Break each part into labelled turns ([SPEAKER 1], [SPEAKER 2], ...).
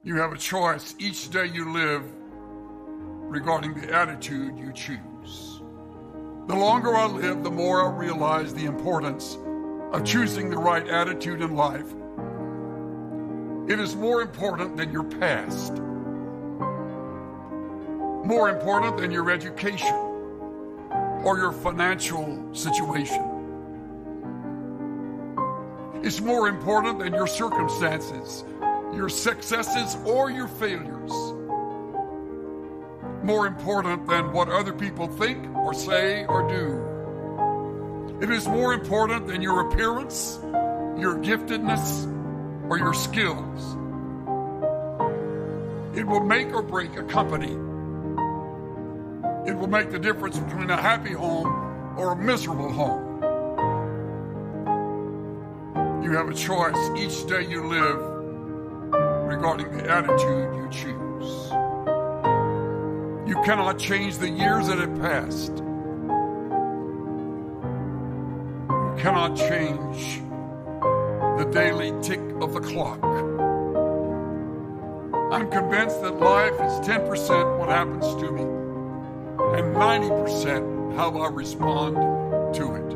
[SPEAKER 1] You have a choice each day you live regarding the attitude you choose. The longer I live, the more I realize the importance of choosing the right attitude in life. It is more important than your past, more important than your education or your financial situation. It's more important than your circumstances, your successes or your failures. More important than what other people think or say or do. It is more important than your appearance, your giftedness, or your skills. It will make or break a company. It will make the difference between a happy home or a miserable home. You have a choice each day you live regarding the attitude you choose. You cannot change the years that have passed. You cannot change the daily tick of the clock. I'm convinced that life is 10% what happens to me and 90% how I respond to it.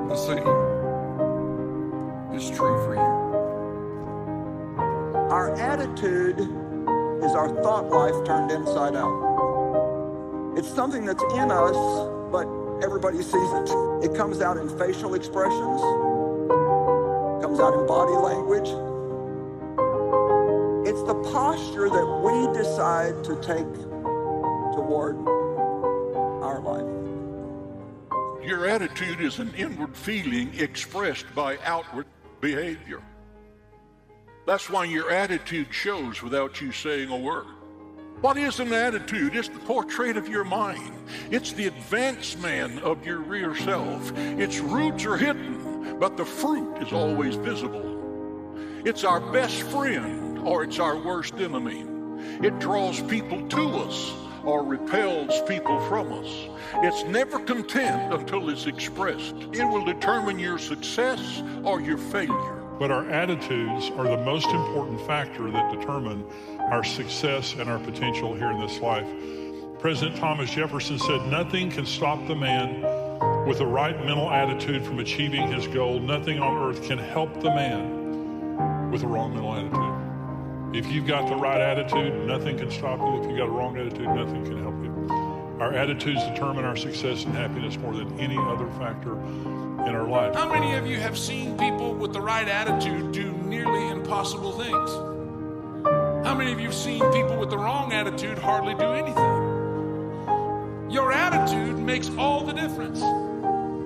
[SPEAKER 1] The same is true for you.
[SPEAKER 2] Our attitude is our thought life turned inside out. It's something that's in us, but everybody sees it. It comes out in facial expressions, comes out in body language. It's the posture that we decide to take toward our life.
[SPEAKER 3] Your attitude is an inward feeling expressed by outward behavior. That's why your attitude shows without you saying a word. What is an attitude? It's the portrait of your mind. It's the advanced man of your real self. Its roots are hidden, but the fruit is always visible. It's our best friend, or it's our worst enemy. It draws people to us or repels people from us. It's never content until it's expressed. It will determine your success or your failure.
[SPEAKER 4] But our attitudes are the most important factor that determine our success and our potential here in this life. President Thomas Jefferson said, "Nothing can stop the man with the right mental attitude from achieving his goal. Nothing on earth can help the man with the wrong mental attitude." If you've got the right attitude, nothing can stop you. If you've got a wrong attitude, nothing can help you. Our attitudes determine our success and happiness more than any other factor in our life.
[SPEAKER 5] How many of you have seen people with the right attitude do nearly impossible things? How many of you have seen people with the wrong attitude hardly do anything? Your attitude makes all the difference.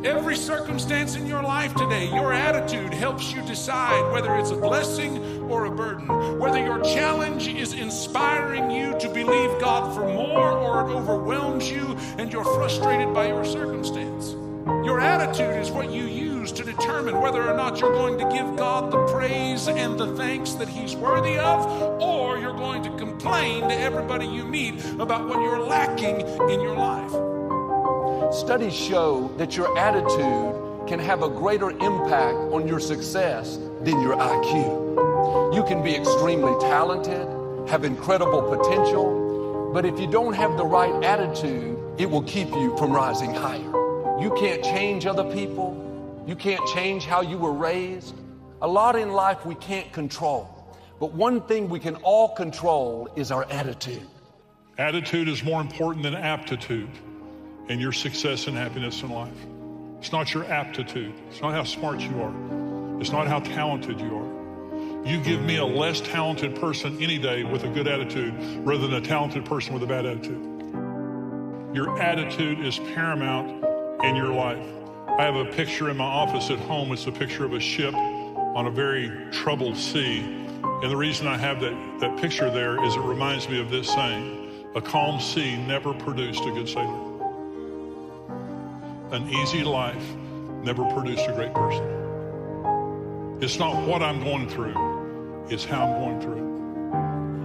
[SPEAKER 5] Every circumstance in your life today, your attitude helps you decide whether it's a blessing or a burden, whether your challenge is inspiring you to believe God for more or it overwhelms you and you're frustrated by your circumstance. Your attitude is what you use to determine whether or not you're going to give God the praise and the thanks that He's worthy of, or you're going to complain to everybody you meet about what you're lacking in your life.
[SPEAKER 6] Studies show that your attitude can have a greater impact on your success than your IQ. You can be extremely talented, have incredible potential, but if you don't have the right attitude, it will keep you from rising higher. You can't change other people. You can't change how you were raised. A lot in life we can't control, but one thing we can all control is our attitude.
[SPEAKER 4] Attitude is more important than aptitude in your success and happiness in life. It's not your aptitude. It's not how smart you are. It's not how talented you are. You give me a less talented person any day with a good attitude rather than a talented person with a bad attitude. Your attitude is paramount in your life. I have a picture in my office at home. It's a picture of a ship on a very troubled sea. And the reason I have that picture there is it reminds me of this saying: a calm sea never produced a good sailor. An easy life never produced a great person. It's not what I'm going through, it's how I'm going through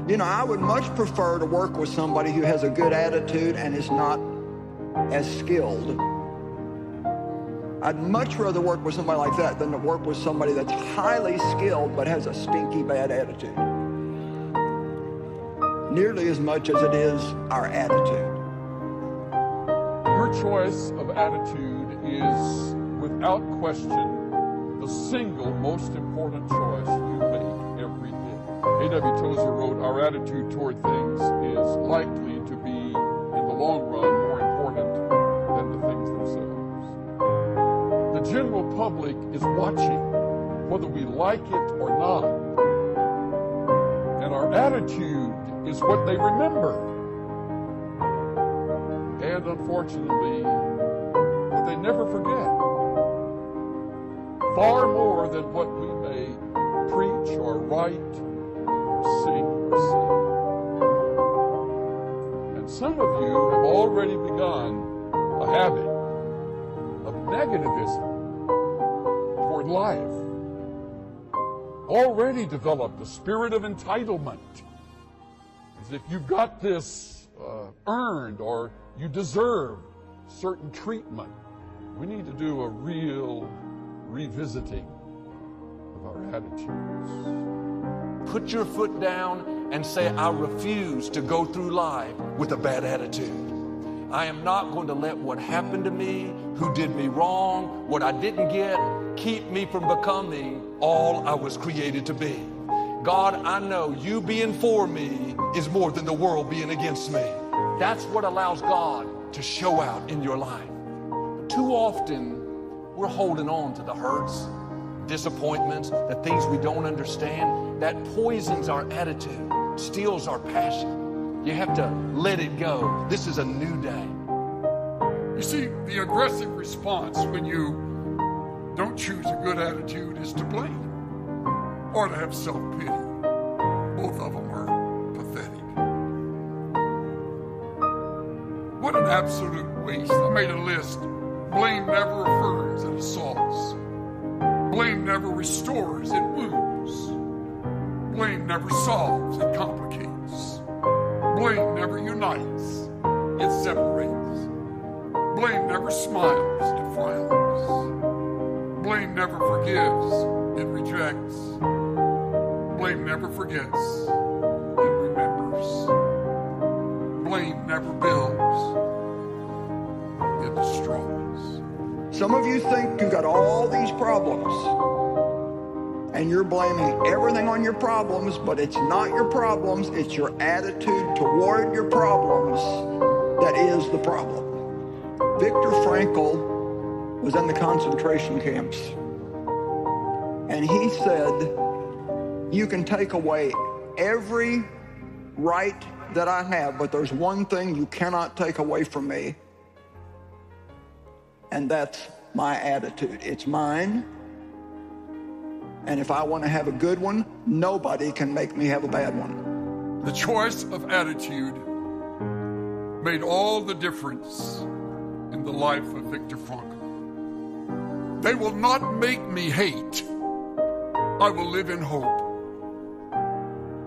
[SPEAKER 4] it.
[SPEAKER 2] You know, I would much prefer to work with somebody who has a good attitude and is not as skilled. I'd much rather work with somebody like that than to work with somebody that's highly skilled but has a stinky bad attitude. Nearly as much as it is our attitude.
[SPEAKER 7] Your choice of attitude is, without question, the single most important choice you make every day. A.W. Tozer wrote, "Our attitude toward things is likely to be, in the long run, more important than the things themselves." The general public is watching, whether we like it or not. And our attitude is what they remember. And unfortunately, what they never forget. Far more than what we may preach or write or sing or say. And some of you have already begun a habit of negativism toward life. Already developed a spirit of entitlement. As if you've got this earned or you deserve certain treatment. We need to do a real revisiting of our attitudes.
[SPEAKER 6] Put your foot down and say, I refuse to go through life with a bad attitude. I am not going to let what happened to me, who did me wrong, what I didn't get, keep me from becoming all I was created to be. God, I know you being for me is more than the world being against me. That's what allows God to show out in your life. But too often, we're holding on to the hurts, disappointments, the things we don't understand. That poisons our attitude, steals our passion. You have to let it go. This is a new day.
[SPEAKER 1] You see, the aggressive response when you don't choose a good attitude is to blame or to have self-pity. Both of them are pathetic. What an absolute waste. I made a list. Blame never affirms, it assaults. Blame never restores, it wounds. Blame never solves, it complicates. Blame never unites, it separates. Blame never smiles, it frowns. Blame never forgives, it rejects. Blame never forgets, it remembers. Blame never builds, it destroys.
[SPEAKER 2] Some of you think you've got all these problems and you're blaming everything on your problems, but it's not your problems, it's your attitude toward your problems that is the problem. Viktor Frankl was in the concentration camps, and he said, you can take away every right that I have, but there's one thing you cannot take away from me, and that's my attitude. It's mine. And if I want to have a good one, nobody can make me have a bad one.
[SPEAKER 1] The choice of attitude made all the difference in the life of Viktor Frankl. They will not make me hate. I will live in hope.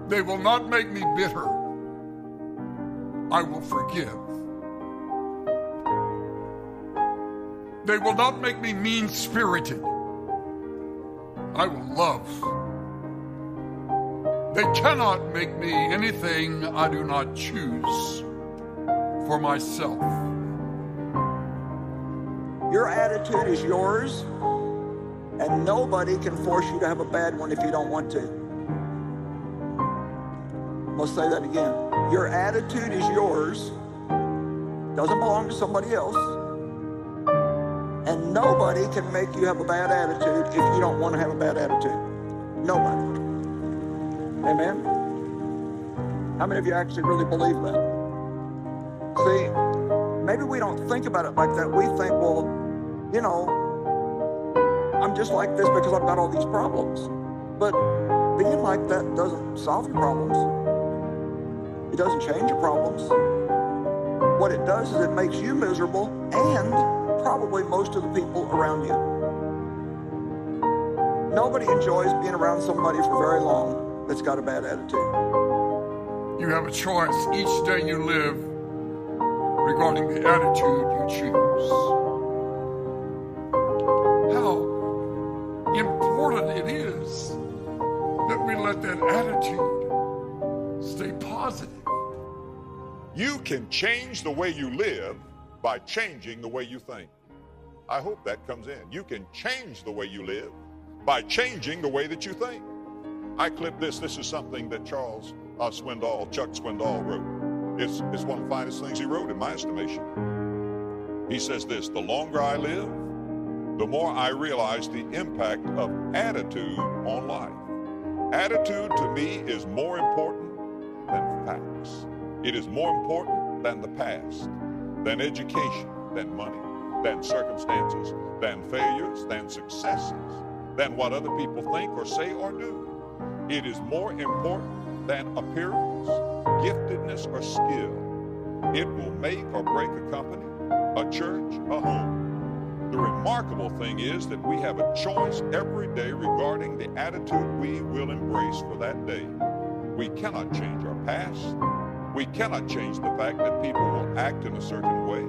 [SPEAKER 1] They will not make me bitter. I will forgive. They will not make me mean-spirited. I will love. They cannot make me anything I do not choose for myself.
[SPEAKER 2] Your attitude is yours, and nobody can force you to have a bad one if you don't want to. Let's say that again. Your attitude is yours, doesn't belong to somebody else, and nobody can make you have a bad attitude if you don't want to have a bad attitude. Nobody. Amen? How many of you actually really believe that? See, maybe we don't think about it like that. We think, well, you know, I'm just like this because I've got all these problems. But being like that doesn't solve your problems. It doesn't change your problems. What it does is it makes you miserable and probably most of the people around you. Nobody enjoys being around somebody for very long that's got a bad attitude.
[SPEAKER 1] You have a choice each day you live regarding the attitude you choose. that attitude. Stay positive.
[SPEAKER 8] You can change the way you live by changing the way you think. I hope that comes in. You can change the way you live by changing the way that you think. I clipped this. This is something that Chuck Swindoll wrote. It's one of the finest things he wrote in my estimation. He says this: the longer I live, the more I realize the impact of attitude on life. Attitude to me is more important than facts. It is more important than the past, than education, than money, than circumstances, than failures, than successes, than what other people think or say or do. It is more important than appearance, giftedness, or skill. It will make or break a company, a church, a home. The remarkable thing is that we have a choice every day regarding the attitude we will embrace for that day. We cannot change our past. We cannot change the fact that people will act in a certain way.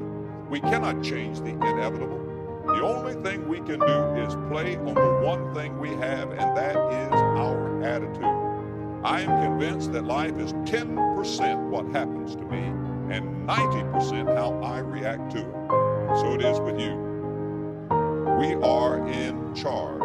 [SPEAKER 8] We cannot change the inevitable. The only thing we can do is play on the one thing we have, and that is our attitude. I am convinced that life is 10% what happens to me and 90% how I react to it. So it is with you. We are in charge